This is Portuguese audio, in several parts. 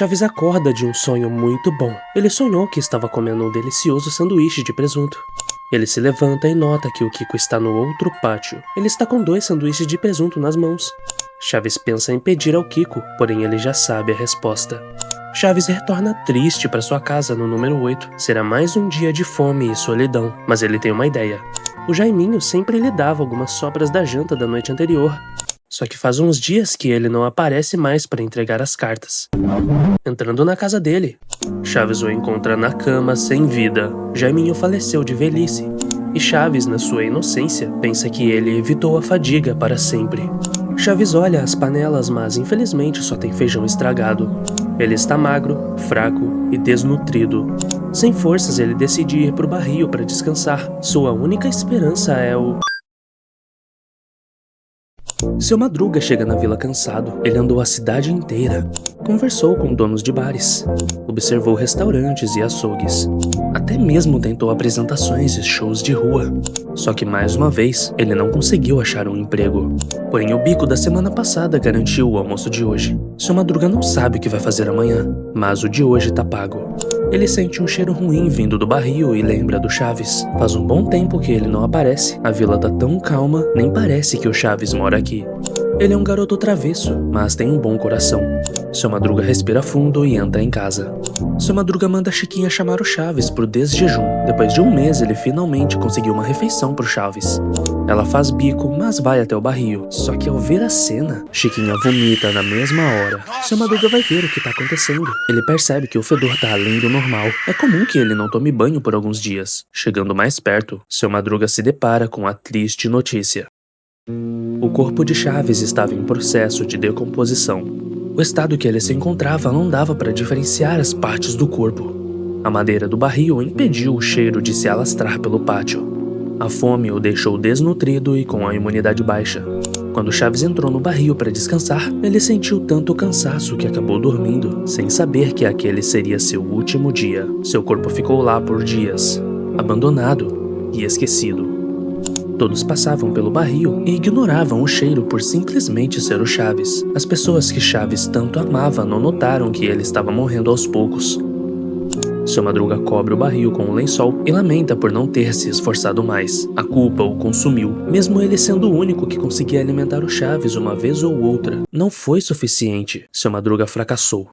Chaves acorda de um sonho muito bom. Ele sonhou que estava comendo um delicioso sanduíche de presunto. Ele se levanta e nota que o Kiko está no outro pátio. Ele está com 2 sanduíches de presunto nas mãos. Chaves pensa em pedir ao Kiko, porém ele já sabe a resposta. Chaves retorna triste para sua casa no número 8. Será mais um dia de fome e solidão, mas ele tem uma ideia. O Jaiminho sempre lhe dava algumas sobras da janta da noite anterior. Só que faz uns dias que ele não aparece mais para entregar as cartas. Entrando na casa dele, Chaves o encontra na cama sem vida. Jaiminho faleceu de velhice. E Chaves, na sua inocência, pensa que ele evitou a fadiga para sempre. Chaves olha as panelas, mas infelizmente só tem feijão estragado. Ele está magro, fraco e desnutrido. Sem forças, ele decide ir pro barril para descansar. Sua única esperança é o... Seu Madruga chega na vila cansado. Ele andou a cidade inteira. Conversou com donos de bares. Observou restaurantes e açougues. Até mesmo tentou apresentações e shows de rua. Só que mais uma vez, ele não conseguiu achar um emprego. Porém, o bico da semana passada garantiu o almoço de hoje. Seu Madruga não sabe o que vai fazer amanhã, mas o de hoje tá pago. Ele sente um cheiro ruim vindo do barril e lembra do Chaves. Faz um bom tempo que ele não aparece. A vila tá tão calma, nem parece que o Chaves mora aqui. Ele é um garoto travesso, mas tem um bom coração. Seu Madruga respira fundo e entra em casa. Seu Madruga manda Chiquinha chamar o Chaves pro desjejum. Depois de um mês, ele finalmente conseguiu uma refeição pro Chaves. Ela faz bico, mas vai até o barril. Só que ao ver a cena, Chiquinha vomita na mesma hora. Seu Madruga vai ver o que tá acontecendo. Ele percebe que o fedor tá além do normal. É comum que ele não tome banho por alguns dias. Chegando mais perto, Seu Madruga se depara com a triste notícia. O corpo de Chaves estava em processo de decomposição. O estado que ele se encontrava não dava para diferenciar as partes do corpo. A madeira do barril impediu o cheiro de se alastrar pelo pátio. A fome o deixou desnutrido e com a imunidade baixa. Quando Chaves entrou no barril para descansar, ele sentiu tanto cansaço que acabou dormindo, sem saber que aquele seria seu último dia. Seu corpo ficou lá por dias, abandonado e esquecido. Todos passavam pelo barril e ignoravam o cheiro por simplesmente ser o Chaves. As pessoas que Chaves tanto amava não notaram que ele estava morrendo aos poucos. Seu Madruga cobre o barril com um lençol e lamenta por não ter se esforçado mais. A culpa o consumiu, mesmo ele sendo o único que conseguia alimentar o Chaves uma vez ou outra. Não foi suficiente. Seu Madruga fracassou.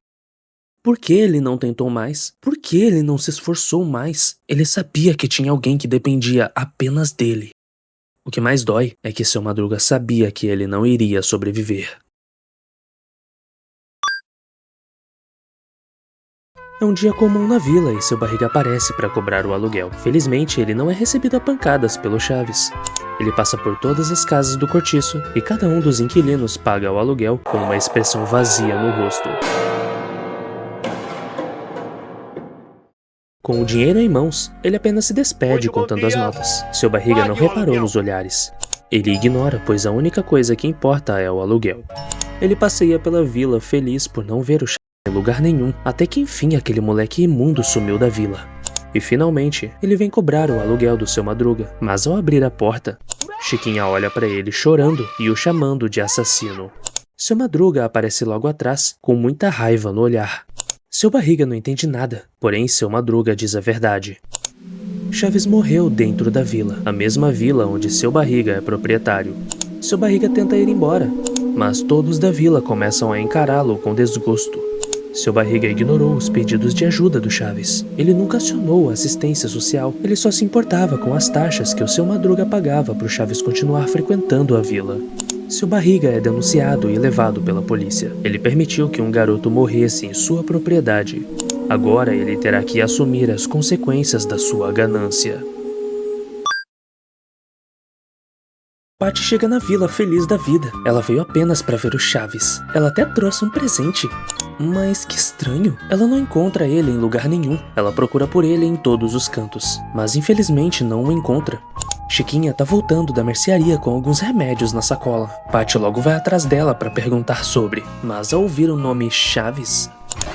Por que ele não tentou mais? Por que ele não se esforçou mais? Ele sabia que tinha alguém que dependia apenas dele. O que mais dói é que Seu Madruga sabia que ele não iria sobreviver. É um dia comum na vila e Seu Barriga aparece para cobrar o aluguel. Felizmente, ele não é recebido a pancadas pelo Chaves. Ele passa por todas as casas do cortiço e cada um dos inquilinos paga o aluguel com uma expressão vazia no rosto. Com o dinheiro em mãos, ele apenas se despede contando as notas. Seu Barriga não reparou nos olhares. Ele ignora, pois a única coisa que importa é o aluguel. Ele passeia pela vila feliz por não ver o Chaves em lugar nenhum, até que enfim aquele moleque imundo sumiu da vila. E finalmente, ele vem cobrar o aluguel do Seu Madruga, mas ao abrir a porta, Chiquinha olha para ele chorando e o chamando de assassino. Seu Madruga aparece logo atrás, com muita raiva no olhar. Seu Barriga não entende nada, porém Seu Madruga diz a verdade. Chaves morreu dentro da vila, a mesma vila onde Seu Barriga é proprietário. Seu Barriga tenta ir embora, mas todos da vila começam a encará-lo com desgosto. Seu Barriga ignorou os pedidos de ajuda do Chaves. Ele nunca acionou a assistência social, ele só se importava com as taxas que o Seu Madruga pagava para o Chaves continuar frequentando a vila. Seu Barriga é denunciado e levado pela polícia. Ele permitiu que um garoto morresse em sua propriedade. Agora ele terá que assumir as consequências da sua ganância. Patty chega na vila feliz da vida. Ela veio apenas para ver o Chaves. Ela até trouxe um presente. Mas que estranho. Ela não encontra ele em lugar nenhum. Ela procura por ele em todos os cantos, mas infelizmente não o encontra. Chiquinha tá voltando da mercearia com alguns remédios na sacola. Patty logo vai atrás dela para perguntar sobre, mas ao ouvir o nome Chaves,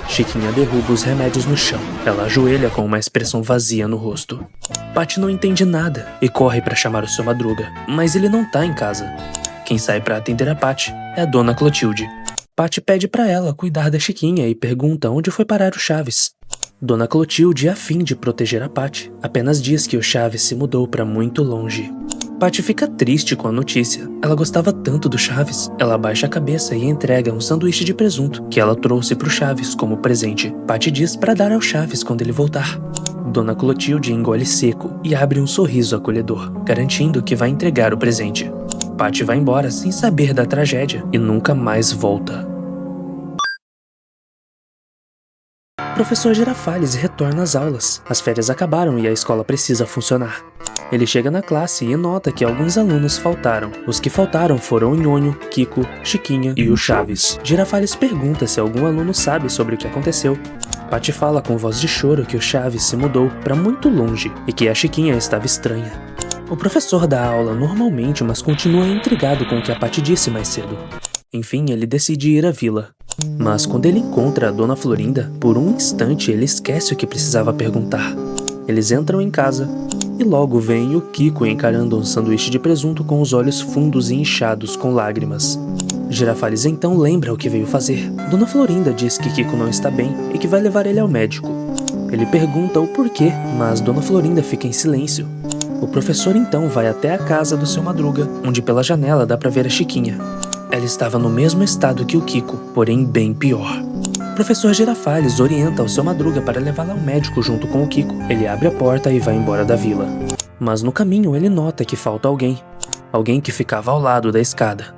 Chiquinha derruba os remédios no chão. Ela ajoelha com uma expressão vazia no rosto. Patty não entende nada e corre para chamar o Seu Madruga, mas ele não tá em casa. Quem sai para atender a Patty é a Dona Clotilde. Patty pede pra ela cuidar da Chiquinha e pergunta onde foi parar o Chaves. Dona Clotilde, a fim de proteger a Patty, apenas diz que o Chaves se mudou pra muito longe. Patty fica triste com a notícia. Ela gostava tanto do Chaves. Ela abaixa a cabeça e entrega um sanduíche de presunto que ela trouxe pro Chaves como presente. Patty diz pra dar ao Chaves quando ele voltar. Dona Clotilde engole seco e abre um sorriso acolhedor, garantindo que vai entregar o presente. Patty vai embora sem saber da tragédia e nunca mais volta. Professor Girafales retorna às aulas. As férias acabaram e a escola precisa funcionar. Ele chega na classe e nota que alguns alunos faltaram. Os que faltaram foram o Nhonho, Kiko, Chiquinha e o Chaves. Girafales pergunta se algum aluno sabe sobre o que aconteceu. Patty fala com voz de choro que o Chaves se mudou para muito longe e que a Chiquinha estava estranha. O professor dá aula normalmente, mas continua intrigado com o que a Patty disse mais cedo. Enfim, ele decide ir à vila. Mas quando ele encontra a Dona Florinda, por um instante ele esquece o que precisava perguntar. Eles entram em casa e logo vem o Kiko encarando um sanduíche de presunto com os olhos fundos e inchados com lágrimas. Girafales então lembra o que veio fazer. Dona Florinda diz que Kiko não está bem e que vai levar ele ao médico. Ele pergunta o porquê, mas Dona Florinda fica em silêncio. O professor então vai até a casa do Seu Madruga, onde pela janela dá pra ver a Chiquinha. Ela estava no mesmo estado que o Kiko, porém bem pior. O professor Girafales orienta o Seu Madruga para levá-la ao médico junto com o Kiko. Ele abre a porta e vai embora da vila. Mas no caminho ele nota que falta alguém. Alguém que ficava ao lado da escada.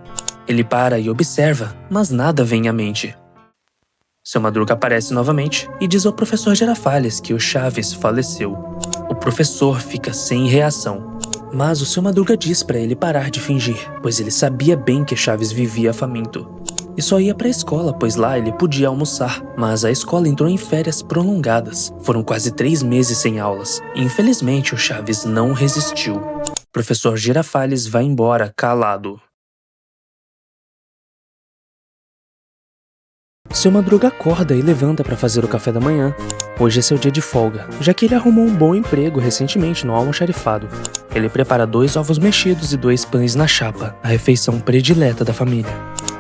Ele para e observa, mas nada vem à mente. Seu Madruga aparece novamente e diz ao professor Girafales que o Chaves faleceu. O professor fica sem reação. Mas o Seu Madruga diz pra ele parar de fingir, pois ele sabia bem que Chaves vivia faminto. E só ia pra escola, pois lá ele podia almoçar. Mas a escola entrou em férias prolongadas. Foram quase 3 meses sem aulas. E infelizmente o Chaves não resistiu. O professor Girafales vai embora calado. Seu Madruga acorda e levanta para fazer o café da manhã. Hoje é seu dia de folga, já que ele arrumou um bom emprego recentemente no almoxarifado. Ele prepara 2 ovos mexidos e 2 pães na chapa, a refeição predileta da família.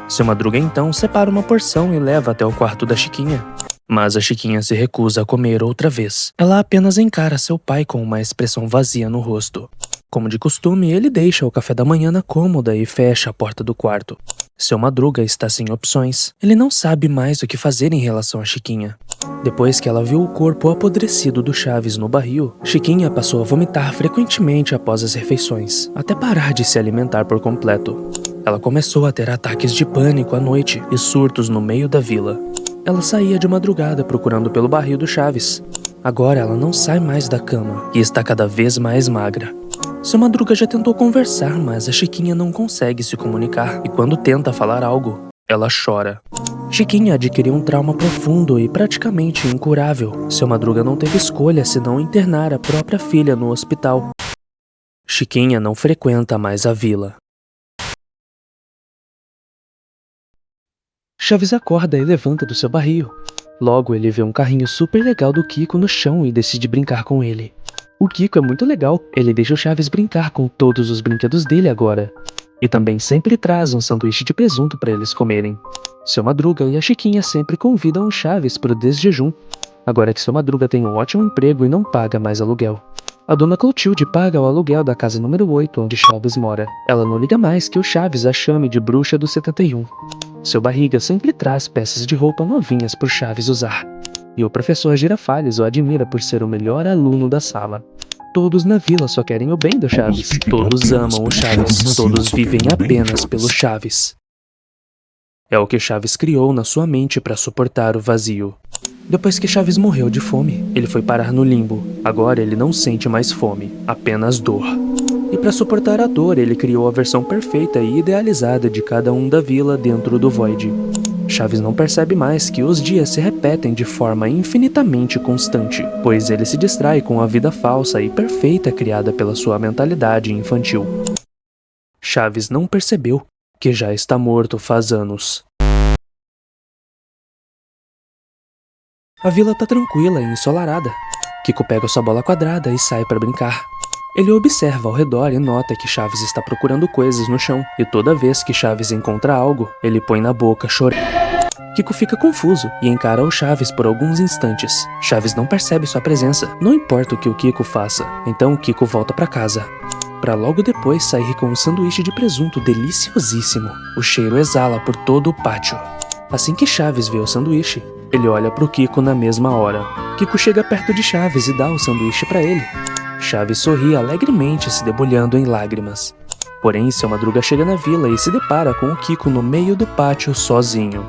Seu Madruga então separa uma porção e leva até o quarto da Chiquinha. Mas a Chiquinha se recusa a comer outra vez. Ela apenas encara seu pai com uma expressão vazia no rosto. Como de costume, ele deixa o café da manhã na cômoda e fecha a porta do quarto. Seu Madruga está sem opções. Ele não sabe mais o que fazer em relação a Chiquinha. Depois que ela viu o corpo apodrecido do Chaves no barril, Chiquinha passou a vomitar frequentemente após as refeições, até parar de se alimentar por completo. Ela começou a ter ataques de pânico à noite e surtos no meio da vila. Ela saía de madrugada procurando pelo barril do Chaves. Agora ela não sai mais da cama e está cada vez mais magra. Seu Madruga já tentou conversar, mas a Chiquinha não consegue se comunicar e quando tenta falar algo, ela chora. Chiquinha adquiriu um trauma profundo e praticamente incurável. Seu Madruga não teve escolha senão internar a própria filha no hospital. Chiquinha não frequenta mais a vila. Chaves acorda e levanta do seu barril. Logo ele vê um carrinho super legal do Kiko no chão e decide brincar com ele. O Kiko é muito legal, ele deixa o Chaves brincar com todos os brinquedos dele agora. E também sempre traz um sanduíche de presunto para eles comerem. Seu Madruga e a Chiquinha sempre convidam o Chaves para o desjejum, agora que Seu Madruga tem um ótimo emprego e não paga mais aluguel. A Dona Clotilde paga o aluguel da casa número 8 onde Chaves mora. Ela não liga mais que o Chaves a chame de bruxa do 71. Seu Barriga sempre traz peças de roupa novinhas pro Chaves usar. E o professor Girafales o admira por ser o melhor aluno da sala. Todos na vila só querem o bem do Chaves. Todos amam o Chaves. Todos vivem apenas pelo Chaves. É o que Chaves criou na sua mente para suportar o vazio. Depois que Chaves morreu de fome, ele foi parar no limbo. Agora ele não sente mais fome, apenas dor. E para suportar a dor, ele criou a versão perfeita e idealizada de cada um da vila dentro do Void. Chaves não percebe mais que os dias se repetem de forma infinitamente constante, pois ele se distrai com a vida falsa e perfeita criada pela sua mentalidade infantil. Chaves não percebeu que já está morto faz anos. A vila tá tranquila e ensolarada. Kiko pega sua bola quadrada e sai para brincar. Ele observa ao redor e nota que Chaves está procurando coisas no chão, e toda vez que Chaves encontra algo, ele põe na boca chorando. Kiko fica confuso e encara o Chaves por alguns instantes. Chaves não percebe sua presença, não importa o que o Kiko faça. Então o Kiko volta para casa, para logo depois sair com um sanduíche de presunto deliciosíssimo. O cheiro exala por todo o pátio. Assim que Chaves vê o sanduíche, ele olha pro Kiko na mesma hora. Kiko chega perto de Chaves e dá o sanduíche para ele. Chaves sorri alegremente, se debulhando em lágrimas. Porém, Seu Madruga chega na vila e se depara com o Kiko no meio do pátio sozinho.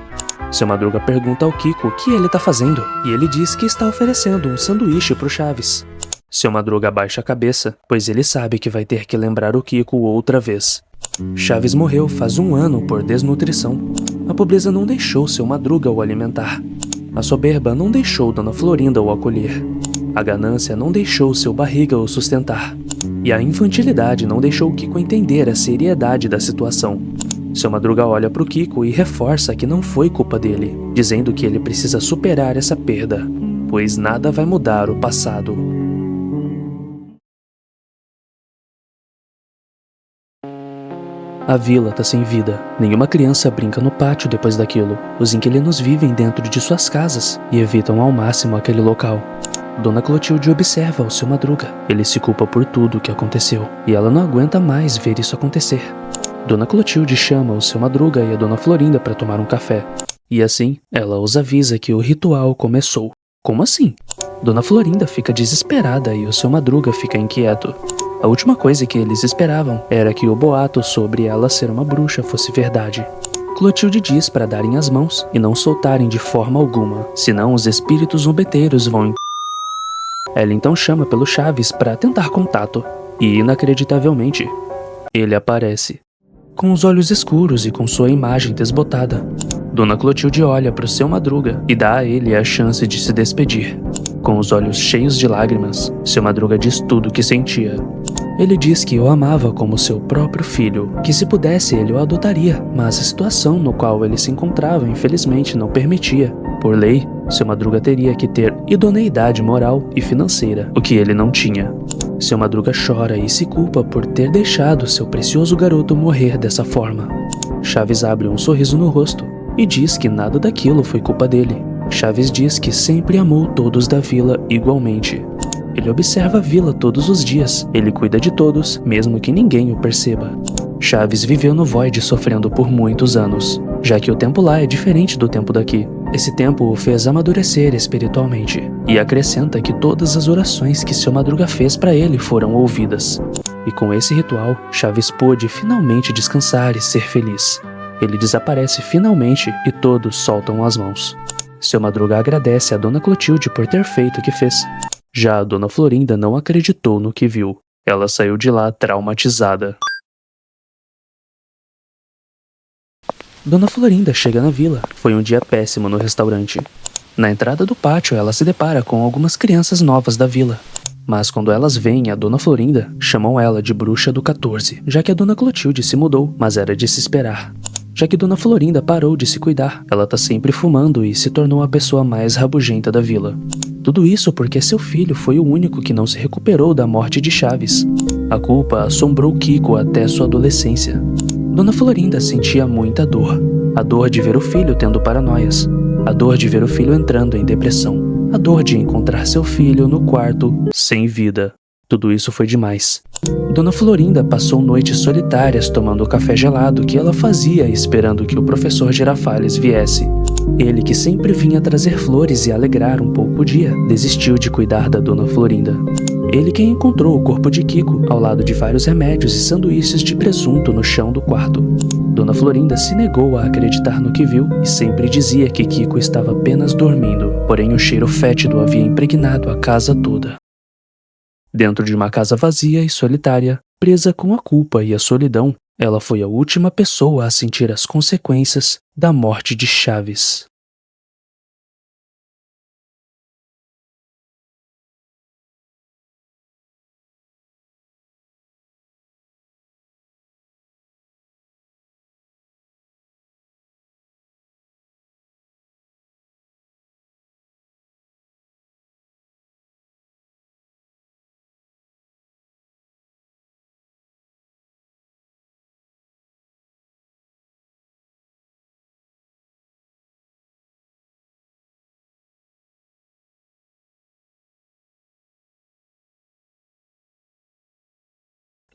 Seu Madruga pergunta ao Kiko o que ele tá fazendo, e ele diz que está oferecendo um sanduíche pro Chaves. Seu Madruga abaixa a cabeça, pois ele sabe que vai ter que lembrar o Kiko outra vez. Chaves morreu faz 1 ano por desnutrição. A pobreza não deixou Seu Madruga o alimentar. A soberba não deixou Dona Florinda o acolher. A ganância não deixou Seu Barriga o sustentar. E a infantilidade não deixou Kiko entender a seriedade da situação. Seu Madruga olha pro Kiko e reforça que não foi culpa dele, dizendo que ele precisa superar essa perda, pois nada vai mudar o passado. A vila tá sem vida. Nenhuma criança brinca no pátio depois daquilo. Os inquilinos vivem dentro de suas casas e evitam ao máximo aquele local. Dona Clotilde observa o Seu Madruga. Ele se culpa por tudo o que aconteceu, e ela não aguenta mais ver isso acontecer. Dona Clotilde chama o Seu Madruga e a Dona Florinda para tomar um café. E assim, ela os avisa que o ritual começou. Como assim? Dona Florinda fica desesperada e o Seu Madruga fica inquieto. A última coisa que eles esperavam era que o boato sobre ela ser uma bruxa fosse verdade. Clotilde diz para darem as mãos e não soltarem de forma alguma, senão os espíritos zombeteiros vão. Ela então chama pelo Chaves para tentar contato, e inacreditavelmente, ele aparece. Com os olhos escuros e com sua imagem desbotada, Dona Clotilde olha para o Seu Madruga e dá a ele a chance de se despedir. Com os olhos cheios de lágrimas, Seu Madruga diz tudo o que sentia. Ele diz que o amava como seu próprio filho, que se pudesse ele o adotaria, mas a situação no qual ele se encontrava infelizmente não permitia. Por lei, Seu Madruga teria que ter idoneidade moral e financeira, o que ele não tinha. Seu Madruga chora e se culpa por ter deixado seu precioso garoto morrer dessa forma. Chaves abre um sorriso no rosto e diz que nada daquilo foi culpa dele. Chaves diz que sempre amou todos da vila igualmente. Ele observa a vila todos os dias, ele cuida de todos, mesmo que ninguém o perceba. Chaves viveu no Void sofrendo por muitos anos, já que o tempo lá é diferente do tempo daqui. Esse tempo o fez amadurecer espiritualmente, e acrescenta que todas as orações que Seu Madruga fez para ele foram ouvidas. E com esse ritual, Chaves pôde finalmente descansar e ser feliz. Ele desaparece finalmente e todos soltam as mãos. Seu Madruga agradece a Dona Clotilde por ter feito o que fez. Já a Dona Florinda não acreditou no que viu. Ela saiu de lá traumatizada. Dona Florinda chega na vila. Foi um dia péssimo no restaurante. Na entrada do pátio, ela se depara com algumas crianças novas da vila. Mas quando elas veem a Dona Florinda, chamam ela de Bruxa do 14, já que a Dona Clotilde se mudou, mas era de se esperar. Já que Dona Florinda parou de se cuidar, ela tá sempre fumando e se tornou a pessoa mais rabugenta da vila. Tudo isso porque seu filho foi o único que não se recuperou da morte de Chaves. A culpa assombrou Kiko até sua adolescência. Dona Florinda sentia muita dor. A dor de ver o filho tendo paranoias. A dor de ver o filho entrando em depressão. A dor de encontrar seu filho no quarto, sem vida. Tudo isso foi demais. Dona Florinda passou noites solitárias tomando o café gelado que ela fazia esperando que o professor Girafales viesse. Ele, que sempre vinha trazer flores e alegrar um pouco o dia, desistiu de cuidar da Dona Florinda. Ele quem encontrou o corpo de Kiko ao lado de vários remédios e sanduíches de presunto no chão do quarto. Dona Florinda se negou a acreditar no que viu e sempre dizia que Kiko estava apenas dormindo, porém o cheiro fétido havia impregnado a casa toda. Dentro de uma casa vazia e solitária, presa com a culpa e a solidão, ela foi a última pessoa a sentir as consequências da morte de Chaves.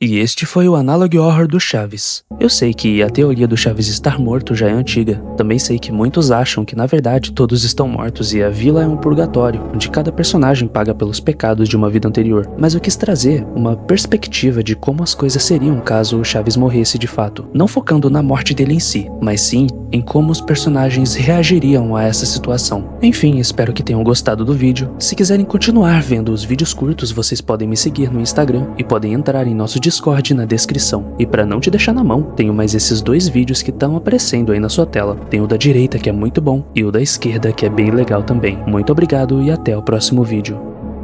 E este foi o Analog Horror do Chaves. Eu sei que a teoria do Chaves estar morto já é antiga. Também sei que muitos acham que na verdade todos estão mortos e a vila é um purgatório, onde cada personagem paga pelos pecados de uma vida anterior. Mas eu quis trazer uma perspectiva de como as coisas seriam caso o Chaves morresse de fato. Não focando na morte dele em si, mas sim em como os personagens reagiriam a essa situação. Enfim, espero que tenham gostado do vídeo. Se quiserem continuar vendo os vídeos curtos, vocês podem me seguir no Instagram e podem entrar em nosso Discord na descrição. E pra não te deixar na mão, tenho mais esses dois vídeos que estão aparecendo aí na sua tela. Tem o da direita que é muito bom e o da esquerda que é bem legal também. Muito obrigado e até o próximo vídeo.